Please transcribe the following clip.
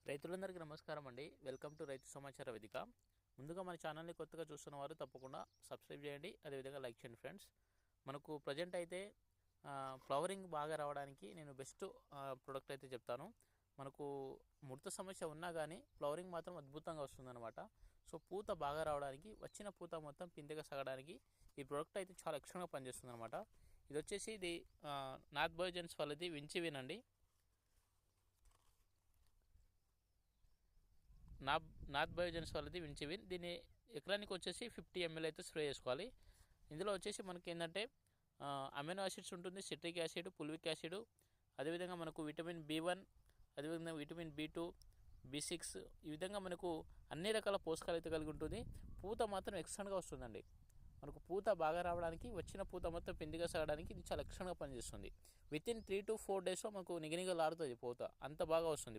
రైతులందరికీ నమస్కారం అండి. వెల్కమ్ టు రైతు సమాచార వేదిక. ముందుగా మన ఛానల్ని కొత్తగా చూస్తున్న వారు తప్పకుండా సబ్స్క్రైబ్ చేయండి, అదేవిధంగా లైక్ చేయండి ఫ్రెండ్స్. మనకు ప్రజెంట్ అయితే ఫ్లవరింగ్ బాగా రావడానికి నేను బెస్ట్ ప్రోడక్ట్ అయితే చెప్తాను. మనకు ముడత సమస్య ఉన్నా కానీ ఫ్లవరింగ్ మాత్రం అద్భుతంగా వస్తుందన్నమాట. సో పూత బాగా రావడానికి, వచ్చిన పూత మొత్తం పిందెగా సాగడానికి ఈ ప్రోడక్ట్ అయితే చాలా ఎక్స్ట్రాగా పనిచేస్తుంది అనమాట. ఇది వచ్చేసి నార్త్ బయోజెన్స్ వాళ్ళది వించివిన్ అండి. నార్త్ బయోజెన్స్ వాళ్ళది వించివిన్. దీన్ని ఎకరానికి వచ్చేసి 50 ml అయితే స్ప్రే చేసుకోవాలి. ఇందులో వచ్చేసి మనకి ఏంటంటే అమినో యాసిడ్స్ ఉంటుంది, సిట్రిక్ యాసిడ్, పుల్విక్ యాసిడ్, అదేవిధంగా మనకు విటమిన్ B1, అదేవిధంగా విటమిన్ B2, B6, ఈ విధంగా మనకు అన్ని రకాల పోషకాలు అయితే కలిగి ఉంటుంది. పూత మాత్రం ఎక్స్ట్రాగా వస్తుందండి. మనకు పూత బాగా రావడానికి, వచ్చిన పూత మొత్తం పిండిగా సాగడానికి ఇది చాలా ఎక్స్ట్రాగా పనిచేస్తుంది. వితిన్ 3 to 4 daysలో మనకు నిగనిగలాడుతుంది పూత, అంత బాగా వస్తుంది.